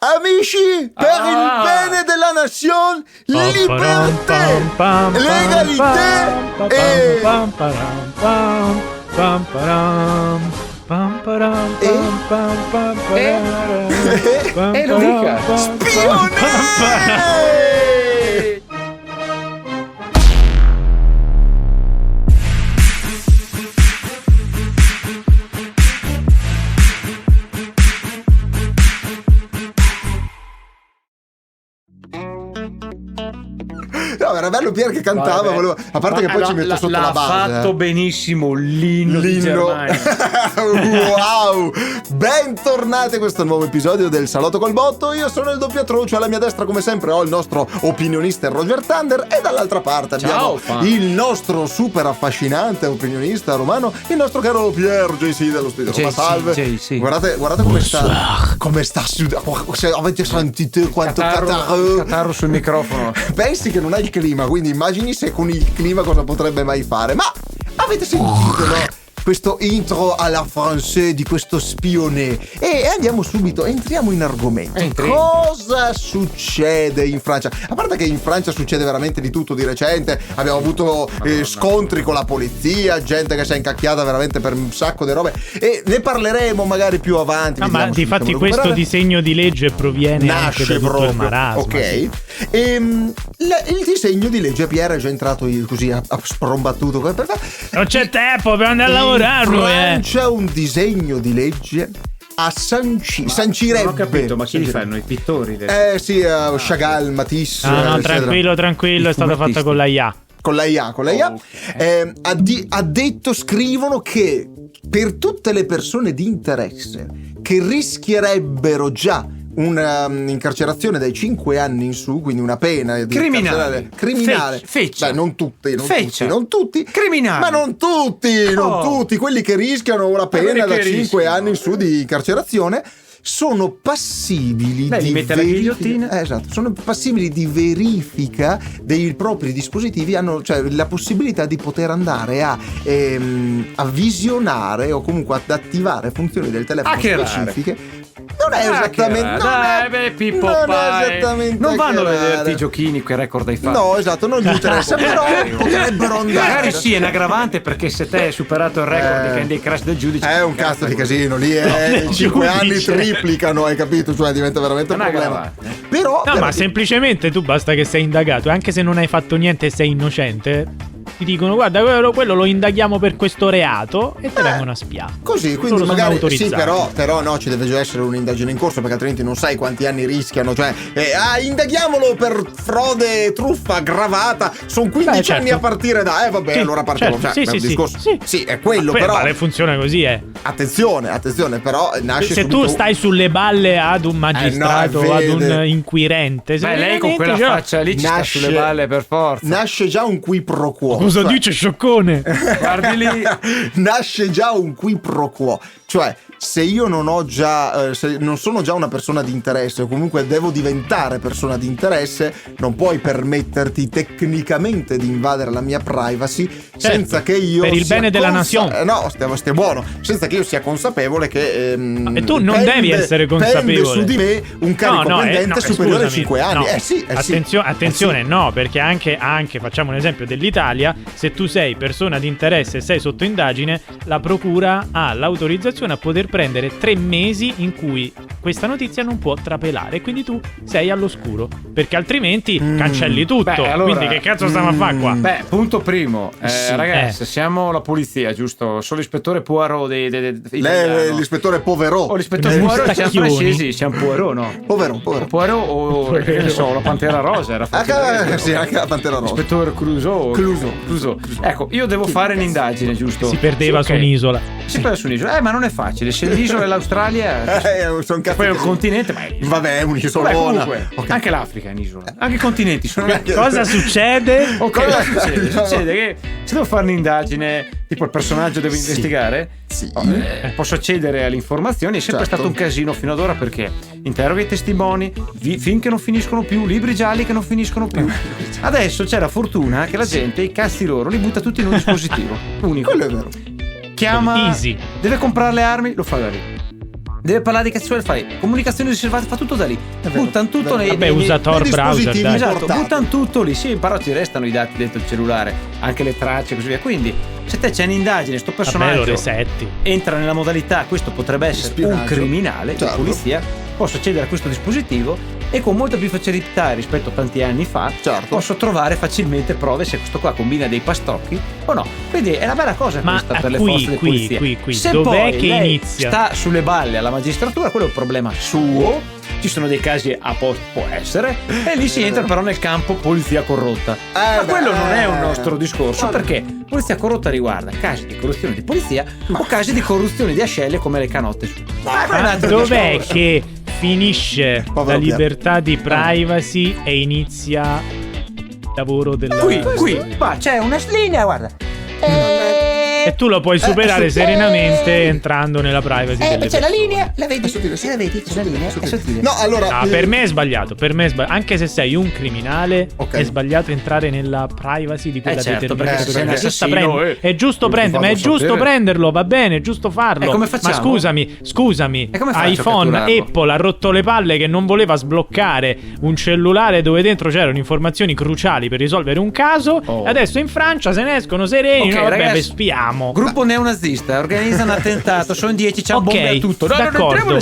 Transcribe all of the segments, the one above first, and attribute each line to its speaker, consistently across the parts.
Speaker 1: Amici, per il bene della nation, libertà, legalità
Speaker 2: e lo dica.
Speaker 1: Spionare! No, era bello Pier che cantava, volevo... a parte che poi ci metto sotto la base.
Speaker 2: Ha fatto benissimo l'inno di Germania.
Speaker 1: Wow! Bentornati a questo nuovo episodio del Salotto col Botto. Io sono il doppiatroce, alla mia destra come sempre ho il nostro opinionista Roger Thunder e dall'altra parte abbiamo il nostro super affascinante opinionista romano, il nostro caro Pier JC dello studio. Ma salve.
Speaker 2: JC.
Speaker 1: Guardate come sta. Come sta sudando. Avete sentito quanto
Speaker 2: catarro sul microfono.
Speaker 1: Pensi che non hai il clima, quindi immagini se con il clima cosa potrebbe mai fare. Ma avete sentito, no? Questo intro alla française di questo spione. E andiamo subito, entriamo in argomento. Cosa succede in Francia? A parte che in Francia succede veramente di tutto di recente. Abbiamo avuto scontri con la polizia, gente che si è incacchiata veramente per un sacco di robe. E ne parleremo magari più avanti.
Speaker 3: Ma difatti questo disegno di legge proviene anche da tutto il marasma.
Speaker 1: Ok. Sì. Il disegno di legge, Pier è già entrato così a sprombattuto.
Speaker 3: Non c'è tempo per andare a lavorare.
Speaker 1: C'è un disegno di legge a sancirebbe.
Speaker 2: Non ho capito, ma chi li fanno? I pittori?
Speaker 1: Sì, Chagall, Matisse.
Speaker 3: No, tranquillo, è stata fatta con la IA.
Speaker 1: Con la IA. Okay. Ha detto, scrivono che per tutte le persone di interesse che rischierebbero già un'incarcerazione dai 5 anni in su, quindi una pena di criminale.
Speaker 2: Feccia.
Speaker 1: Beh, non tutti.
Speaker 2: Criminali.
Speaker 1: Ma non tutti, quelli che rischiano una pena da 5 anni in su di incarcerazione sono passibili di
Speaker 2: mette la ghigliottina.
Speaker 1: Esatto, sono passibili di verifica dei propri dispositivi, hanno cioè la possibilità di poter andare a visionare o comunque ad attivare funzioni del telefono specifiche. Non è esattamente
Speaker 2: non vanno a vederti i giochini, quei record hai fatto.
Speaker 1: No, esatto, non gli interessa, però potrebbero andare.
Speaker 2: Magari sì, è un aggravante, perché se te hai superato il record di Candy Crush del giudice
Speaker 1: è un cazzo di casino lì, 5 anni triplicano, hai capito? Cioè diventa veramente un problema. Però
Speaker 3: ma semplicemente tu basta che sei indagato, anche se non hai fatto niente e sei innocente, ti dicono guarda quello lo indaghiamo per questo reato e te vengono a spiare.
Speaker 1: Così, quindi loro magari sì, però no, ci deve già essere un'indagine in corso, perché altrimenti non sai quanti anni rischiano, cioè indaghiamolo per frode, truffa aggravata, sono 15 anni a partire da allora partiamo, sì, è quello, però
Speaker 3: funziona così,
Speaker 1: attenzione, però nasce
Speaker 3: se tu stai sulle balle ad un magistrato o ad un inquirente,
Speaker 2: lei con quella faccia lì ci sta sulle balle per forza.
Speaker 1: Nasce già un qui pro quo.
Speaker 3: Cosa dice scioccone?
Speaker 2: Guardi lì.
Speaker 1: Nasce già un qui pro quo. Cioè, se io non ho già se non sono già una persona di interesse, o comunque devo diventare persona di interesse, non puoi permetterti tecnicamente di invadere la mia privacy senza che io
Speaker 3: per il bene della nazione.
Speaker 1: No, stia buono, senza che io sia consapevole che
Speaker 3: e tu non devi essere consapevole
Speaker 1: su di me un carico pendente superiore ai 5 anni.
Speaker 3: Attenzione, no, perché anche facciamo un esempio dell'Italia: se tu sei persona di interesse e sei sotto indagine, la procura ha l'autorizzazione a poter prendere 3 mesi in cui questa notizia non può trapelare, quindi tu sei all'oscuro, perché altrimenti cancelli tutto. Allora, quindi che cazzo stiamo a fare qua?
Speaker 2: Punto primo, ragazzi, siamo la polizia, giusto? Sono l'ispettore Poirot
Speaker 1: l'ispettore Poverò
Speaker 2: o l'ispettore Poirot, siamo francesi, siamo Poirot, no? Poirot o che ne so, la Pantera Rosa era
Speaker 1: sì, anche la Pantera Rosa.
Speaker 2: L'ispettore Clouseau. Ecco, io devo fare un'indagine, giusto?
Speaker 3: Si perdeva su un'isola.
Speaker 2: Ma non è facile, se l'isola è l'Australia poi è un continente,
Speaker 1: vabbè, è un'isolona.
Speaker 2: Anche l'Africa è un'isola, anche i continenti sono.
Speaker 3: Cosa succede?
Speaker 2: Cosa succede? Succede che se devo fare un'indagine, tipo il personaggio deve investigare, posso accedere alle informazioni. È sempre stato un casino fino ad ora, perché interroga i testimoni finché non finiscono più, libri gialli che non finiscono più. Adesso c'è la fortuna che la gente i cazzi loro li butta tutti in un dispositivo unico.
Speaker 1: Quello è vero.
Speaker 2: Chiama, deve comprare le armi, lo fa da lì. deve parlare di cazzo fai comunicazioni riservate, fa tutto da lì, buttano tutto nei
Speaker 3: usa Tor browser, dai.
Speaker 2: esatto, buttano tutto lì, sì, però ti restano i dati dentro il cellulare, anche le tracce e così via. Quindi se te c'è un'indagine, sto personaggio entra nella modalità questo potrebbe essere un criminale di polizia, posso accedere a questo dispositivo e con molta più facilità rispetto a tanti anni fa posso trovare facilmente prove se questo qua combina dei pastocchi o no. Quindi è una bella cosa questa per le forze di polizia.
Speaker 3: Qui.
Speaker 2: Se
Speaker 3: dov'è
Speaker 2: poi
Speaker 3: che
Speaker 2: lei
Speaker 3: inizia?
Speaker 2: sta sulle balle alla magistratura, quello è un problema suo. Ci sono dei casi a posto, può essere, e lì si entra però nel campo polizia corrotta. Ma quello non è un nostro discorso, perché polizia corrotta riguarda casi di corruzione di polizia o casi di corruzione di ascelle come le canotte.
Speaker 3: Ma dov'è che finisce la libertà di privacy e inizia il lavoro del...
Speaker 2: Qui, qua c'è una linea, guarda.
Speaker 3: E tu lo puoi superare serenamente entrando nella privacy delle
Speaker 2: c'è
Speaker 3: persone.
Speaker 2: la linea, la vedi? La vedi? C'è la linea, è sottile.
Speaker 1: No, allora
Speaker 3: per me è sbagliato. Anche se sei un criminale, è sbagliato entrare nella privacy di quella determinata persona. È giusto prenderlo, ma è giusto prenderlo, va bene, è giusto farlo.
Speaker 2: Come facciamo?
Speaker 3: Ma scusami, iPhone, Apple ha rotto le palle che non voleva sbloccare un cellulare dove dentro c'erano informazioni cruciali per risolvere un caso. Adesso in Francia se ne escono sereni, vabbè, spiamo.
Speaker 2: Gruppo neonazista organizza un attentato, sono 10, c'ha bombe e tutto.
Speaker 3: D'accordo,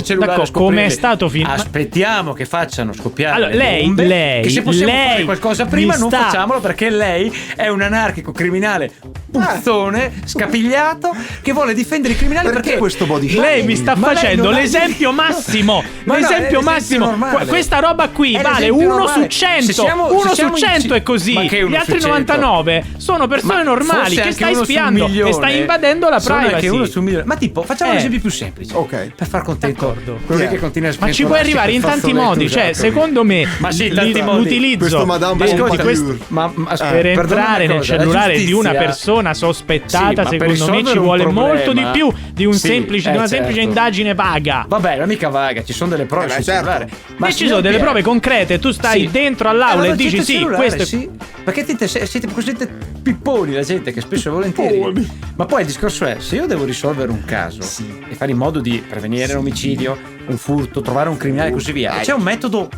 Speaker 3: come è stato
Speaker 2: aspettiamo che facciano scoppiare
Speaker 3: lei,
Speaker 2: bombe, che se possiamo fare qualcosa prima non facciamolo, perché lei è un anarchico criminale puzzone, scapigliato, che vuole difendere i criminali. Perché
Speaker 1: questo body
Speaker 3: lei mi sta facendo l'esempio massimo. L'esempio massimo. Questa roba qui vale 1 su 100. 1 su 100 è così. Gli altri 99 sono persone normali che stai spiando e stai invadendo la privacy.
Speaker 2: Ma tipo, facciamo un esempio più semplice. Per far contento quello che continua a spiegare.
Speaker 3: Ma ci puoi arrivare in tanti modi. Cioè, secondo me, l'utilizzo per entrare nel cellulare di una persona sospettata, secondo me ci vuole molto di più di una semplice indagine vaga.
Speaker 2: Vabbè, mica vaga, ci sono delle prove sul cellulare.
Speaker 3: Ma ci sono delle prove concrete. Tu stai dentro all'aula e dici questo è...
Speaker 2: Perché siete così pipponi, la gente, che spesso e volentieri. Ma poi il discorso è, se io devo risolvere un caso e fare in modo di prevenire un omicidio, un furto, trovare un criminale e così via, c'è un metodo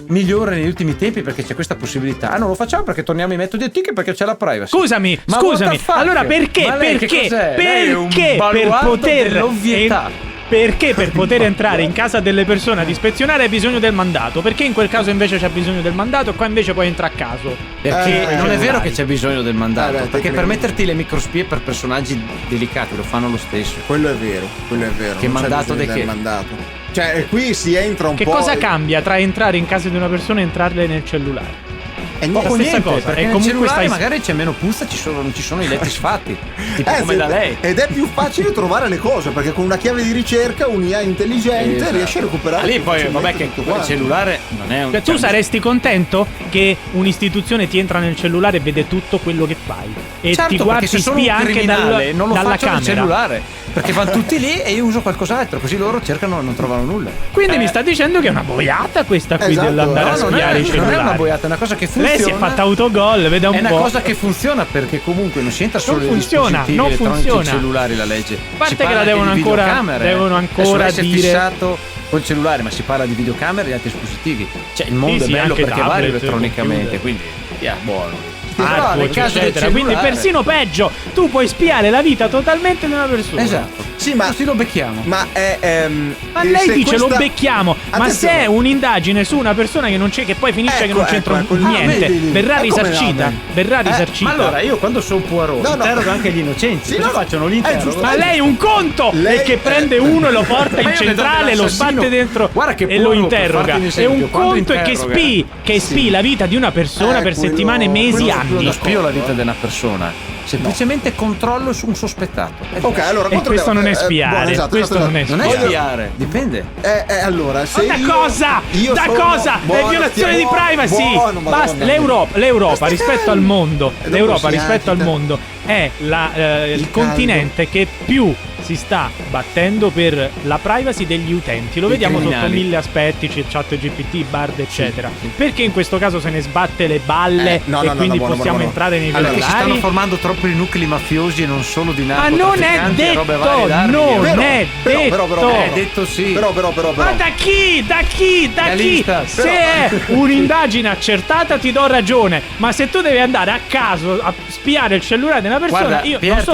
Speaker 2: migliore negli ultimi tempi perché c'è questa possibilità. Non lo facciamo perché torniamo ai metodi antichi, perché c'è la privacy.
Speaker 3: Scusami. Allora perché per poter Perché per poter entrare in casa delle persone ad ispezionare hai bisogno del mandato? Perché in quel caso invece c'è bisogno del mandato e qua invece puoi entrare a caso?
Speaker 2: Perché non è vero che c'è bisogno del mandato, perché per metterti le microspie per personaggi delicati lo fanno lo stesso.
Speaker 1: Quello è vero.
Speaker 2: Che mandato di che?
Speaker 1: Mandato. Cioè qui si entra un po'.
Speaker 3: Che cosa cambia tra entrare in casa di una persona e entrarle nel cellulare?
Speaker 2: È la stessa cosa, perché nel cellulare magari c'è meno puzza, non ci sono i letti sfatti, tipo come da lei.
Speaker 1: Ed è più facile trovare le cose, perché con una chiave di ricerca, un'IA intelligente riesce a recuperare.
Speaker 2: Lì poi vabbè che il cellulare non è un...
Speaker 3: tu saresti contento che un'istituzione ti entra nel cellulare e vede tutto quello che fai e ti guardi, ti spia anche
Speaker 2: non lo
Speaker 3: dalla
Speaker 2: faccio
Speaker 3: camera.
Speaker 2: Nel cellulare, perché vanno tutti lì e io uso qualcos'altro, così loro cercano e non trovano nulla.
Speaker 3: Quindi mi sta dicendo che è una boiata questa qui dell'andare a spiare i cellulari.
Speaker 1: Non
Speaker 2: è una boiata, è una cosa che funziona.
Speaker 3: Lei si è fatta autogol, veda un po'.
Speaker 2: È una cosa che funziona, perché comunque non si entra solo nei dispositivi elettronici cellulari, la legge.
Speaker 3: A parte che la devono ancora dire
Speaker 2: fissato col cellulare, ma si parla di videocamere e altri dispositivi. Cioè il mondo è bello perché varia elettronicamente, quindi buono.
Speaker 3: Eccetera. Quindi persino peggio, tu puoi spiare la vita totalmente di una persona.
Speaker 2: Esatto. Sì, ma così lo becchiamo.
Speaker 1: Ma
Speaker 3: lei dice lo becchiamo. Ma se è un'indagine su una persona che non c'è, che poi finisce che non c'entra niente, verrà risarcita. Ma
Speaker 2: allora io quando sono Poirot interrogo anche gli innocenti. Cosa facciano l'interrogo?
Speaker 3: Ma lei un conto è che prende uno e lo porta in centrale, lo sbatte dentro e lo interroga. E un conto è che spii la vita di una persona per settimane, mesi, anni.
Speaker 2: Non spio la vita di una persona, semplicemente controllo su un sospettato.
Speaker 1: Ok, allora
Speaker 3: questo non è spiare. Questo non è
Speaker 2: spiare, dipende.
Speaker 1: Allora, se
Speaker 3: da cosa? È violazione di privacy. Basta. L'Europa rispetto al mondo, è il continente che più si sta battendo per la privacy degli utenti. Lo vediamo sotto 1000 aspetti, c'è ChatGPT, Bard, eccetera. Perché in questo caso se ne sbatte le balle quindi possiamo entrare nei
Speaker 2: cellulari?
Speaker 3: Perché
Speaker 2: si stanno formando troppi nuclei mafiosi e non solo di
Speaker 3: Ma non è detto,
Speaker 2: è detto sì.
Speaker 1: Però.
Speaker 3: Ma da chi? Se è un'indagine accertata ti do ragione, ma se tu devi andare a caso a spiare il cellulare di una persona,
Speaker 2: guarda,
Speaker 3: io
Speaker 2: Pier,
Speaker 3: non so.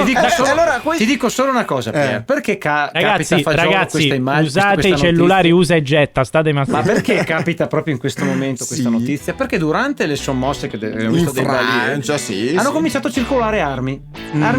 Speaker 2: ti dico solo una cosa, Pier. Perché capita a fagiolo questa immagine?
Speaker 3: Usate i cellulari, usa e getta, state
Speaker 2: ma perché capita proprio in questo momento questa notizia? Perché durante le sommosse che abbiamo visto dei Francia, hanno cominciato a circolare armi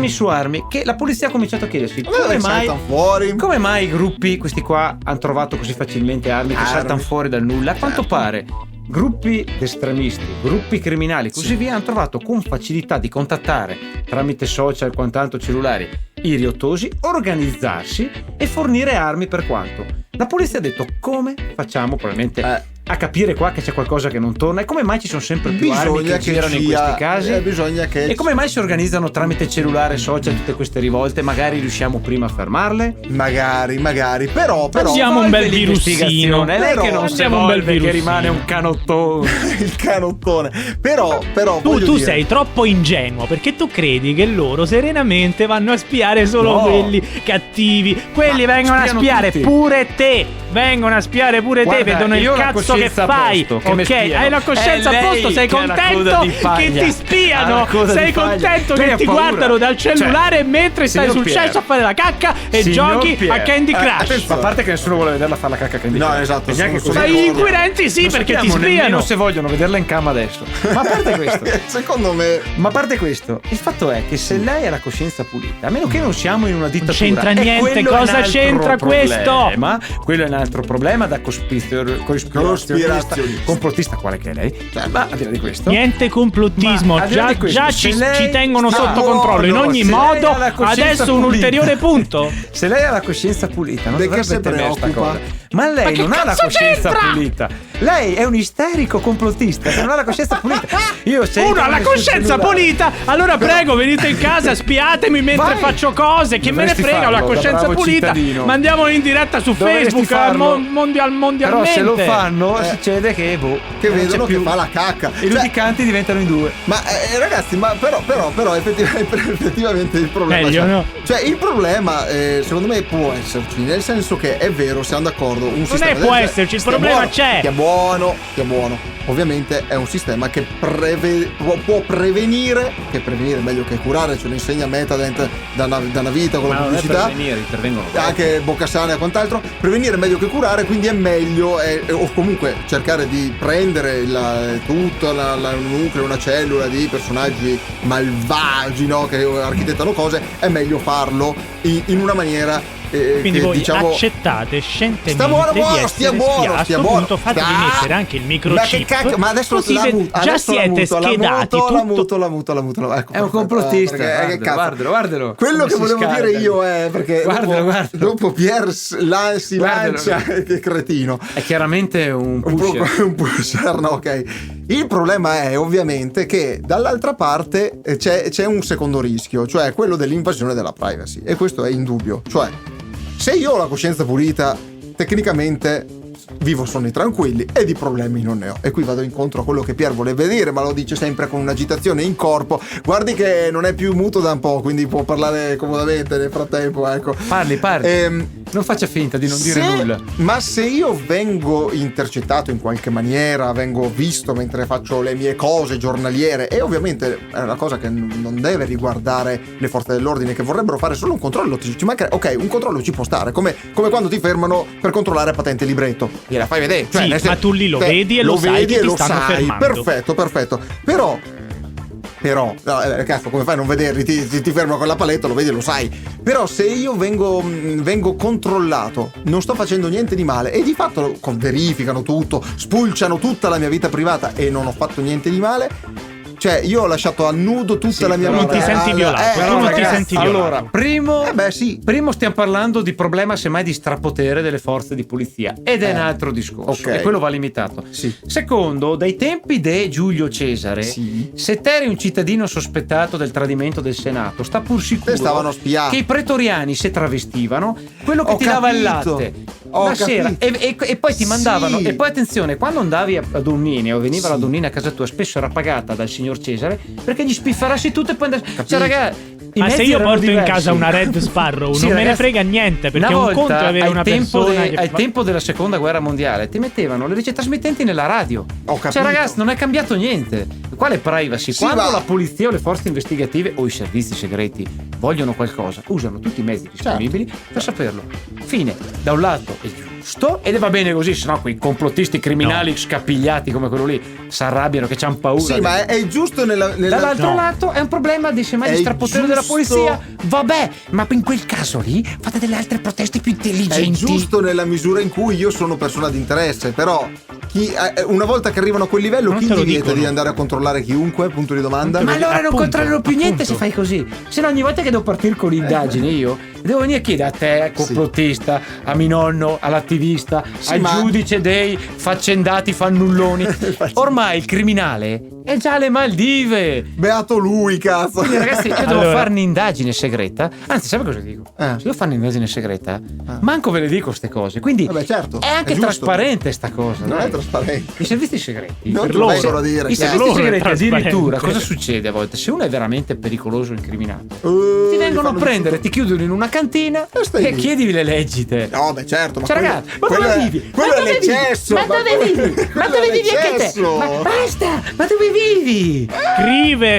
Speaker 2: su armi, che la polizia ha cominciato a chiedersi come mai i gruppi, questi qua, hanno trovato così facilmente armi che saltano fuori dal nulla. A quanto pare gruppi estremisti, gruppi criminali, così via, hanno trovato con facilità di contattare tramite social, quant'altro cellulari, i riottosi, organizzarsi e fornire armi. Per quanto la polizia ha detto: come facciamo probabilmente a capire qua che c'è qualcosa che non torna, e come mai ci sono sempre più armi che girano in questi casi, e come mai si organizzano tramite cellulare, social, tutte queste rivolte? Magari riusciamo prima a fermarle,
Speaker 1: magari però
Speaker 3: abbiamo un bel virusino,
Speaker 2: è lei che non si evolve, che rimane un canottone.
Speaker 1: Il canottone. Però
Speaker 3: tu sei troppo ingenuo, perché tu credi che loro serenamente vanno a spiare solo quelli cattivi. Quelli vengono a spiare tutti. Pure te. Vengono a spiare pure te, vedono il cazzo che fai. Ok, hai la coscienza a posto, sei contento che ti spiano, sei contento che ti guardano dal cellulare mentre stai sul cesso a fare la cacca e giochi a Candy Crush.
Speaker 2: Ma a parte che nessuno vuole vederla fare la cacca a Candy Crush.
Speaker 1: No, esatto.
Speaker 2: Gli
Speaker 3: inquirenti perché ti spiano.
Speaker 2: Se vogliono vederla in cama adesso. Ma a parte questo,
Speaker 1: secondo me.
Speaker 2: Ma a parte questo, il fatto è che se lei ha la coscienza pulita, a meno che non siamo in una dittatura,
Speaker 3: non c'entra niente. Cosa c'entra questo?
Speaker 2: Ma quello è un altro problema da cospirazionista, complottista quale che è lei. Ma al di là di questo,
Speaker 3: niente complottismo. Già ci tengono sotto controllo. In ogni modo, adesso un ulteriore punto.
Speaker 2: Se lei ha la coscienza pulita, non dovrebbe temere sta cosa. Ma lei non ha la coscienza pulita. Lei è un isterico complottista che non ha la coscienza pulita.
Speaker 3: Uno ha la coscienza pulita, allora prego, venite in casa, spiatemi mentre faccio cose. Che me ne frega, ho la coscienza pulita. Mandiamolo in diretta su Facebook mondialmente.
Speaker 2: Però se lo fanno succede che
Speaker 1: vedono che fa la cacca.
Speaker 2: I luticanti diventano in due.
Speaker 1: Ma ragazzi, però effettivamente il problema
Speaker 3: meglio, no?
Speaker 1: Cioè il problema secondo me può esserci, nel senso che è vero, siamo d'accordo, un sistema
Speaker 3: non può esserci, il problema c'è.
Speaker 1: Che è buono. Ovviamente è un sistema che può prevenire, che prevenire è meglio che curare, ce lo insegna Metadent da una vita con la pubblicità,
Speaker 2: intervengono
Speaker 1: anche Boccasana e quant'altro. Prevenire è meglio che curare, quindi è meglio o comunque cercare di prendere tutta la nucleo, una cellula di personaggi malvagi, no, che architettano cose, è meglio farlo in una maniera
Speaker 3: quindi
Speaker 1: che,
Speaker 3: voi
Speaker 1: diciamo,
Speaker 3: accettate scientemente
Speaker 1: stia buono,
Speaker 3: a questo punto fatevi mettere anche il microchip.
Speaker 1: Ma adesso
Speaker 3: così già siete schedati.
Speaker 1: La muto. Ecco,
Speaker 2: è un complottista, guardalo.
Speaker 1: Quello che volevo dire io è perché
Speaker 2: guarda.
Speaker 1: dopo Pier si lancia, che cretino.
Speaker 2: È chiaramente un
Speaker 1: pusher, no, ok. Il problema è ovviamente che dall'altra parte c'è un secondo rischio, cioè quello dell'invasione della privacy, e questo è indubbio. Cioè, se io ho la coscienza pulita, tecnicamente vivo sonni tranquilli e di problemi non ne ho. E qui vado incontro a quello che Pier voleva dire, ma lo dice sempre con un'agitazione in corpo. Guardi che non è più muto da un po', quindi può parlare comodamente nel frattempo, ecco.
Speaker 2: Parli. Non faccia finta di non dire nulla.
Speaker 1: Ma se io vengo intercettato in qualche maniera, vengo visto mentre faccio le mie cose giornaliere, e ovviamente è una cosa che non deve riguardare le forze dell'ordine, che vorrebbero fare solo un controllo, ci manca, ok, un controllo ci può stare, come quando ti fermano per controllare patente e libretto, gliela fai vedere, cioè,
Speaker 3: ma tu lì lo vedi e lo sai che ti stanno fermando.
Speaker 1: Perfetto. Però cazzo, come fai a non vederli? Ti fermano con la paletta, lo vedi e lo sai. Però se io vengo controllato, non sto facendo niente di male, e di fatto verificano tutto, spulciano tutta la mia vita privata e non ho fatto niente di male, cioè io ho lasciato a nudo tutta la mia
Speaker 3: non
Speaker 1: vita.
Speaker 3: ti senti violato, tu non ti senti violato.
Speaker 2: Allora, primo stiamo parlando di problema semmai di strapotere delle forze di polizia ed è un altro discorso, e quello va limitato.
Speaker 1: Sì.
Speaker 2: Secondo, dai tempi di Giulio Cesare, se te eri un cittadino sospettato del tradimento del Senato, sta pur sicuro
Speaker 1: stavano spiando
Speaker 2: che i pretoriani si travestivano, quello che ti dava il latte la sera e poi ti mandavano. E poi attenzione, quando andavi a Donnini o veniva la Donnini a casa tua, spesso era pagata dal signor Cesare perché gli spifferassi tutto e poi cioè ragazzi,
Speaker 3: ma se io porto in casa una Red Sparrow non me ne frega niente, perché un conto è avere una persona che
Speaker 2: al tempo della seconda guerra mondiale ti mettevano le ricetrasmittenti nella radio. Cioè ragazzi, non è cambiato niente. Quale privacy? Quando la polizia o le forze investigative o i servizi segreti vogliono qualcosa, usano tutti i mezzi disponibili per saperlo. Fine. Da un lato è giusto ed va bene così, sennò quei complottisti criminali scapigliati come quello lì si arrabbiano che c'hanno paura.
Speaker 1: Sì, ma è giusto
Speaker 2: dall'altro lato è un problema di semmai di strapotere della polizia. Vabbè, ma in quel caso lì fate delle altre proteste più intelligenti.
Speaker 1: È giusto nella misura in cui io sono persona di interesse, però una volta che arrivano a quel livello, chi gli vieta di andare a controllare chiunque? Punto di domanda.
Speaker 2: Ma allora non controllerò più niente se fai così. Se no ogni volta che devo partire con l'indagine io devo venire a chiedere a te, complottista, a mio nonno, all'attivista, al giudice dei faccendati fannulloni. Ormai il criminale è già alle Maldive.
Speaker 1: Beato lui, cazzo.
Speaker 2: Quindi ragazzi, io devo fare un'indagine segreta. Anzi, sai cosa dico? Se devo fare un'indagine segreta, manco ve le dico ste cose. Quindi
Speaker 1: certo,
Speaker 2: è anche trasparente sta cosa.
Speaker 1: Non è trasparente.
Speaker 2: I servizi segreti
Speaker 1: non lo possono dire.
Speaker 2: I servizi segreti addirittura, cosa succede a volte? Se uno è veramente pericoloso in criminale, ti vengono a prendere, ti chiudono in una cantina e chiedivi le leggi te.
Speaker 1: No, beh certo, ma
Speaker 2: cioè, ragazzi, ma dove vivi?
Speaker 1: Quello è l'eccesso.
Speaker 2: Ma dove vivi? Ma dove vivi anche te? Ma basta! Ma dove vivi?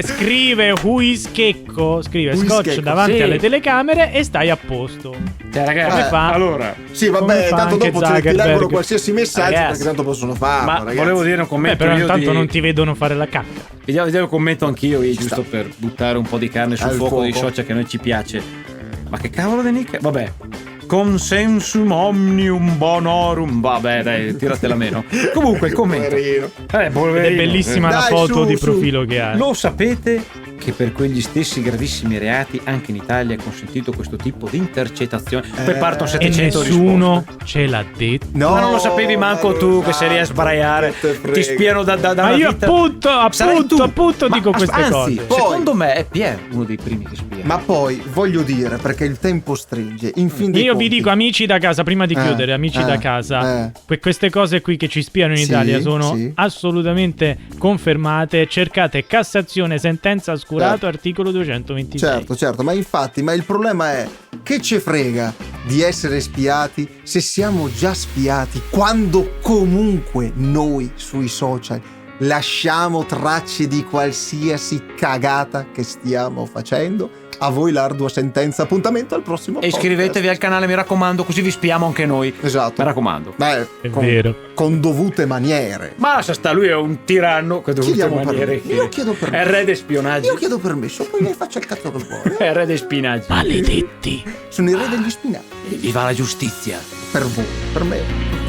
Speaker 3: Scrive Huischecco, scrive Scotch davanti alle telecamere e stai a posto.
Speaker 2: Cioè ragazzi, allora
Speaker 1: sì, vabbè, tanto dopo ci leggono qualsiasi messaggio, perché tanto possono farlo,
Speaker 2: ma
Speaker 1: ragazzi.
Speaker 2: Volevo dire un commento
Speaker 3: però intanto non ti vedono fare la cacca.
Speaker 2: Vediamo un commento anch'io, giusto per buttare un po' di carne sul fuoco dei social che a noi ci piace. Ma che cavolo di nick? Vabbè. Consensum omnium bonorum. Vabbè, dai, tiratela meno. Comunque il commento. È
Speaker 3: bellissima la foto di profilo che ha.
Speaker 2: Lo sapete che per quegli stessi gravissimi reati anche in Italia è consentito questo tipo di intercettazione? Poi partono 700
Speaker 3: e nessuno
Speaker 2: risposte.
Speaker 3: ce l'ha detto.
Speaker 2: No, ma non lo sapevi manco tu che sei lì a sbraiare. Ti spiano da
Speaker 3: ma io
Speaker 2: vita.
Speaker 3: appunto dico queste cose.
Speaker 2: Secondo me è Pier uno dei primi che spia.
Speaker 1: Ma poi voglio dire, perché il tempo stringe, in fin dei
Speaker 3: io
Speaker 1: conti,
Speaker 3: vi dico, amici da casa, prima di chiudere, amici da casa, queste cose qui che ci spiano in Italia sono assolutamente confermate. Cercate Cassazione, sentenza oscurato, articolo 226.
Speaker 1: Certo, ma infatti, il problema è che ci frega di essere spiati se siamo già spiati, quando comunque noi sui social lasciamo tracce di qualsiasi cagata che stiamo facendo. A voi l'ardua sentenza. Appuntamento al prossimo podcast.
Speaker 2: Iscrivetevi al canale, mi raccomando, così vi spiamo anche noi.
Speaker 1: Esatto.
Speaker 2: Mi raccomando.
Speaker 1: Beh,
Speaker 3: è vero.
Speaker 1: Con dovute maniere.
Speaker 2: Ma se sta, lui è un tiranno con dovute maniere.
Speaker 1: Io chiedo permesso.
Speaker 2: È il re dei spionaggi.
Speaker 1: Io chiedo permesso, poi lei faccia il cazzo che vuole.
Speaker 2: È il re dei spinaggi.
Speaker 3: Maledetti.
Speaker 1: Sono il re degli spinaggi.
Speaker 2: Viva la giustizia.
Speaker 1: Per voi, per me.